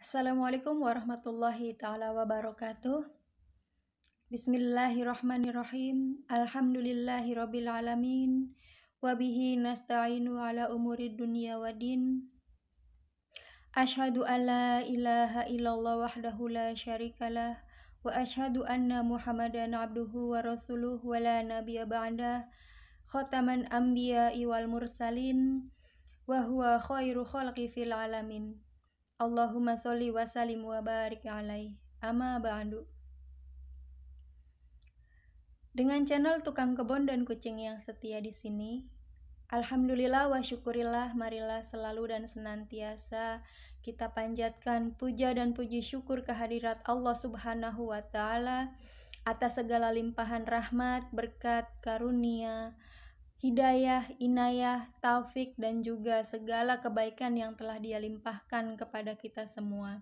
Assalamualaikum warahmatullahi ta'ala wabarakatuh. Bismillahirrahmanirrahim. Alhamdulillahi rabbil alamin. Wabihi nasta'inu ala umuri dunia wa din. Ashhadu an la ilaha illallah wahdahu la syarikalah. Wa ashhadu anna muhammadan abduhu wa rasuluh wa la nabiyya ba'dah. Khataman anbiya'i wal mursalin. Wa huwa khairu khalqi fil alamin. Allahumma sholli wa sallim wa barik alaih. Amma ba'du. Dengan channel Tukang Kebon dan Kucing yang setia di sini, alhamdulillah wa syukurillah, marilah selalu dan senantiasa kita panjatkan puja dan puji syukur kehadirat Allah Subhanahu wa taala atas segala limpahan rahmat, berkat, karunia, hidayah, inayah, taufik, dan juga segala kebaikan yang telah Dia limpahkan kepada kita semua.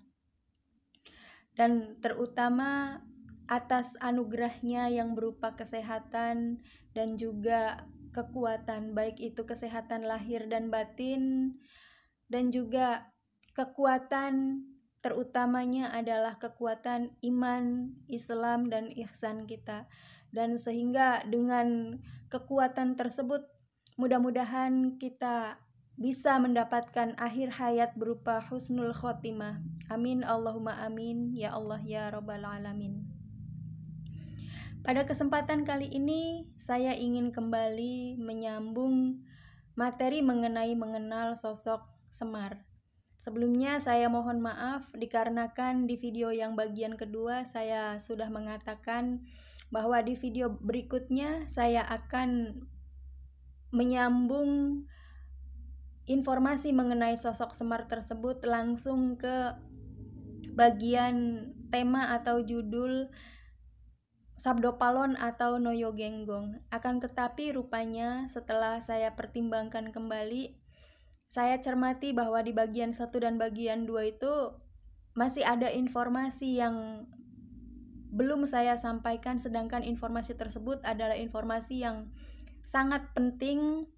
Dan terutama atas anugerahnya yang berupa kesehatan dan juga kekuatan, baik itu kesehatan lahir dan batin, dan juga kekuatan terutamanya adalah kekuatan iman, Islam, dan ihsan kita. Dan sehingga dengan kekuatan tersebut mudah-mudahan kita bisa mendapatkan akhir hayat berupa husnul khotimah. Amin Allahumma amin ya Allah ya rabbal alamin. Pada kesempatan kali ini saya ingin kembali menyambung materi mengenal sosok Semar. Sebelumnya saya mohon maaf dikarenakan di video yang bagian kedua saya sudah mengatakan bahwa di video berikutnya saya akan menyambung informasi mengenai sosok Semar tersebut langsung ke bagian tema atau judul Sabdo Palon atau Noyo Genggong. Akan tetapi rupanya setelah saya pertimbangkan kembali, saya cermati bahwa di bagian 1 dan bagian 2 itu masih ada informasi yang belum saya sampaikan, sedangkan informasi tersebut adalah informasi yang sangat penting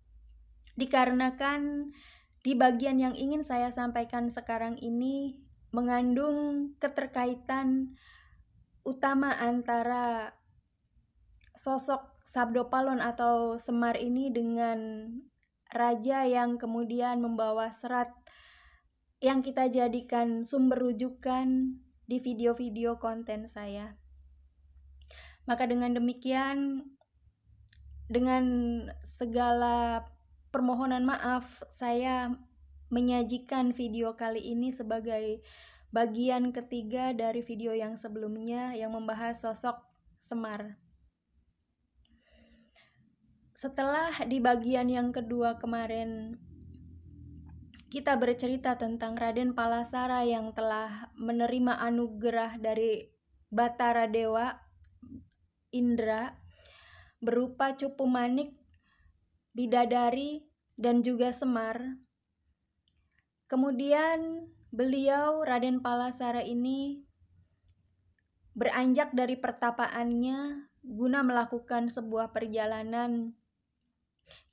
dikarenakan di bagian yang ingin saya sampaikan sekarang ini mengandung keterkaitan utama antara sosok Sabdo Palon atau Semar ini dengan raja yang kemudian membawa serat yang kita jadikan sumber rujukan di video-video konten saya. Maka dengan demikian, dengan segala permohonan maaf, saya menyajikan video kali ini sebagai bagian ketiga dari video yang sebelumnya yang membahas sosok Semar. Setelah di bagian yang kedua kemarin kita bercerita tentang Raden Palasara yang telah menerima anugerah dari Batara Dewa Indra berupa Cupu Manik, Bidadari, dan juga Semar. Kemudian beliau, Raden Palasara ini, beranjak dari pertapaannya guna melakukan sebuah perjalanan,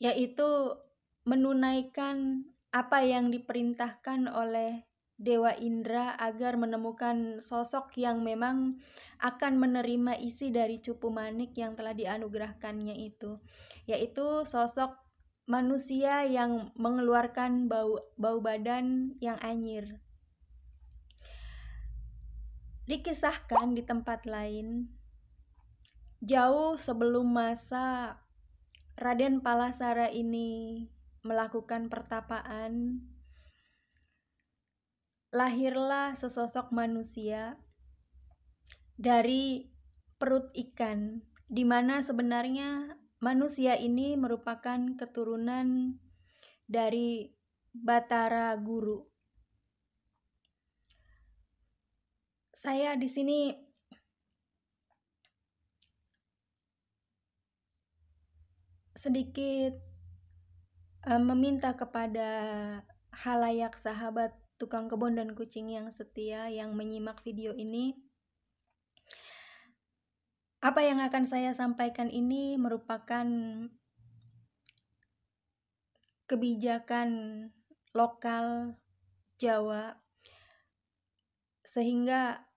yaitu menunaikan apa yang diperintahkan oleh Dewa Indra agar menemukan sosok yang memang akan menerima isi dari Cupu Manik yang telah dianugerahkannya itu, yaitu sosok manusia yang mengeluarkan bau badan yang anyir. Dikisahkan di tempat lain, jauh sebelum masa Raden Palasara ini melakukan pertapaan, lahirlah sesosok manusia dari perut ikan, di mana sebenarnya manusia ini merupakan keturunan dari Batara Guru. Saya di sini sedikit meminta kepada halayak sahabat Tukang Kebon dan Kucing yang setia yang menyimak video ini, apa yang akan saya sampaikan ini merupakan kebijakan lokal Jawa sehingga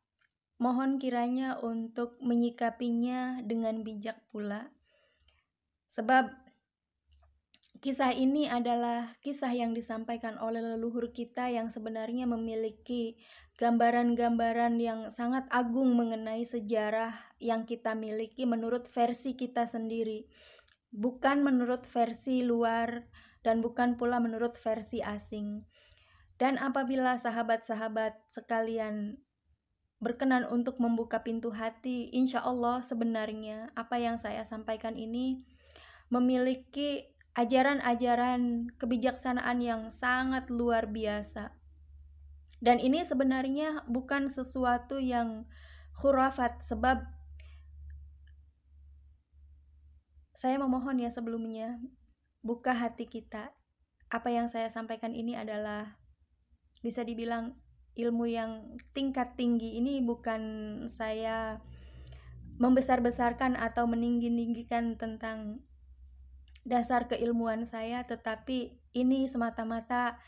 mohon kiranya untuk menyikapinya dengan bijak pula. Sebab kisah ini adalah kisah yang disampaikan oleh leluhur kita yang sebenarnya memiliki gambaran-gambaran yang sangat agung mengenai sejarah yang kita miliki menurut versi kita sendiri, bukan menurut versi luar dan bukan pula menurut versi asing. Dan apabila sahabat-sahabat sekalian berkenan untuk membuka pintu hati, insya Allah sebenarnya apa yang saya sampaikan ini memiliki ajaran-ajaran kebijaksanaan yang sangat luar biasa. Dan ini sebenarnya bukan sesuatu yang khurafat, sebab saya memohon ya sebelumnya, buka hati kita. Apa yang saya sampaikan ini adalah bisa dibilang ilmu yang tingkat tinggi. Ini bukan saya membesar-besarkan atau meninggi-ninggikan tentang dasar keilmuan saya, tetapi ini semata-mata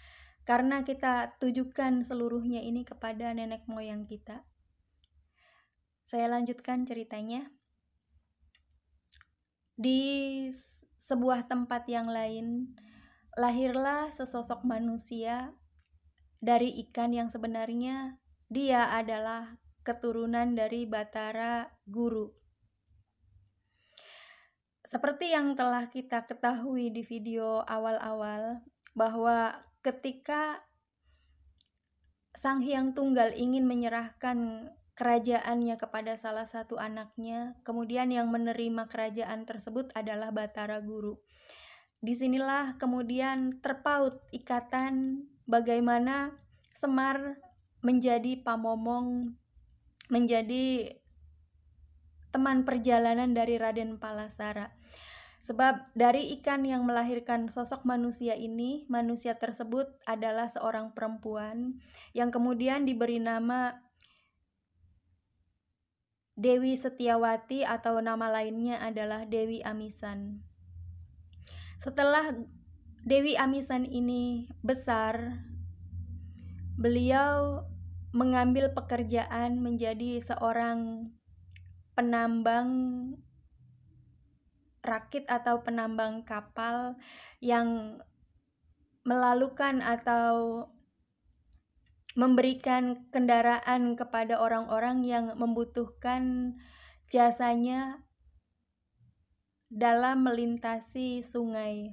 karena kita tujukan seluruhnya ini kepada nenek moyang kita. Saya lanjutkan ceritanya. Di sebuah tempat yang lain, lahirlah sesosok manusia dari ikan yang sebenarnya dia adalah keturunan dari Batara Guru. Seperti yang telah kita ketahui di video awal-awal, bahwa ketika Sang Hyang Tunggal ingin menyerahkan kerajaannya kepada salah satu anaknya, kemudian yang menerima kerajaan tersebut adalah Batara Guru. Disinilah kemudian terpaut ikatan bagaimana Semar menjadi pamomong, menjadi teman perjalanan dari Raden Palasara. Sebab dari ikan yang melahirkan sosok manusia ini, manusia tersebut adalah seorang perempuan yang kemudian diberi nama Dewi Setiawati atau nama lainnya adalah Dewi Amisan. Setelah Dewi Amisan ini besar, beliau mengambil pekerjaan menjadi seorang penambang rakit atau penambang kapal yang melalukan atau memberikan kendaraan kepada orang-orang yang membutuhkan jasanya dalam melintasi sungai,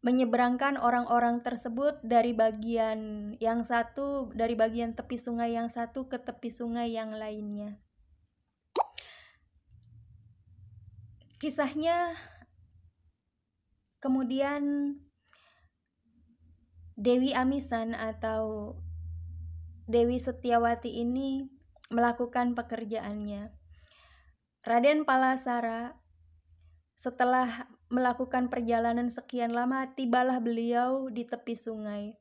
menyeberangkan orang-orang tersebut dari bagian yang satu, dari bagian tepi sungai yang satu ke tepi sungai yang lainnya. Kisahnya kemudian Dewi Amisan atau Dewi Setiawati ini melakukan pekerjaannya. Raden Palasara setelah melakukan perjalanan sekian lama, tibalah beliau di tepi sungai.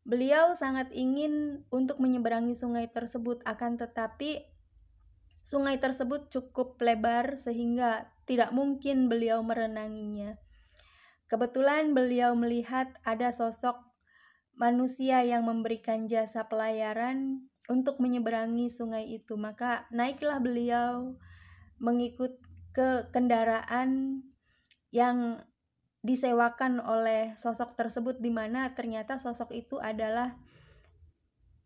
Beliau sangat ingin untuk menyeberangi sungai tersebut, akan tetapi sungai tersebut cukup lebar sehingga tidak mungkin beliau merenanginya. Kebetulan beliau melihat ada sosok manusia yang memberikan jasa pelayaran untuk menyeberangi sungai itu. Maka naiklah beliau mengikut ke kendaraan yang disewakan oleh sosok tersebut, di mana ternyata sosok itu adalah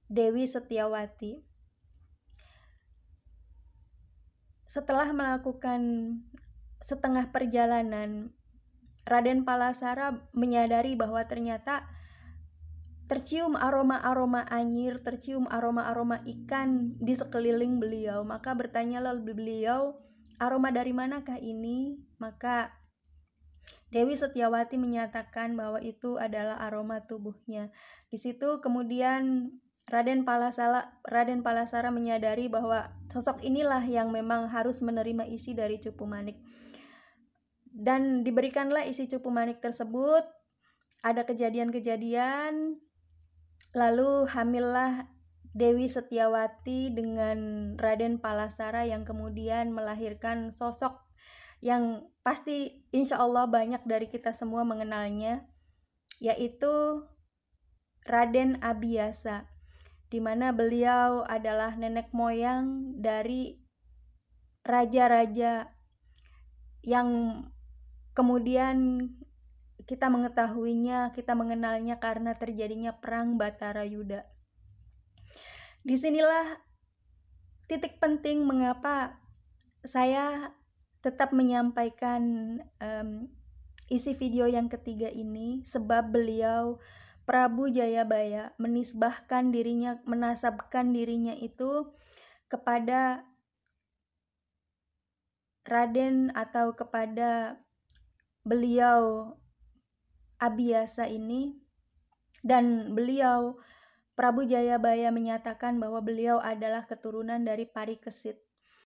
Dewi Setiawati. Setelah melakukan setengah perjalanan, Raden Palasara menyadari bahwa ternyata tercium aroma-aroma anyir, tercium aroma-aroma ikan di sekeliling beliau. Maka bertanyalah beliau, aroma dari manakah ini? Maka Dewi Setiawati menyatakan bahwa itu adalah aroma tubuhnya. Di situ kemudian Raden Palasara menyadari bahwa sosok inilah yang memang harus menerima isi dari Cupu Manik. Dan diberikanlah isi Cupu Manik tersebut. Ada kejadian-kejadian, lalu hamillah Dewi Setiawati dengan Raden Palasara yang kemudian melahirkan sosok yang pasti insya Allah banyak dari kita semua mengenalnya, yaitu Raden Abiyasa. di mana beliau adalah nenek moyang dari raja-raja yang kemudian kita mengetahuinya, kita mengenalnya karena terjadinya perang Batara Yuda. Disinilah titik penting mengapa saya tetap menyampaikan isi video yang ketiga ini, sebab beliau Prabu Jayabaya menisbahkan dirinya, menasabkan dirinya itu kepada Raden atau kepada beliau Abiyasa ini, dan beliau Prabu Jayabaya menyatakan bahwa beliau adalah keturunan dari Parikesit.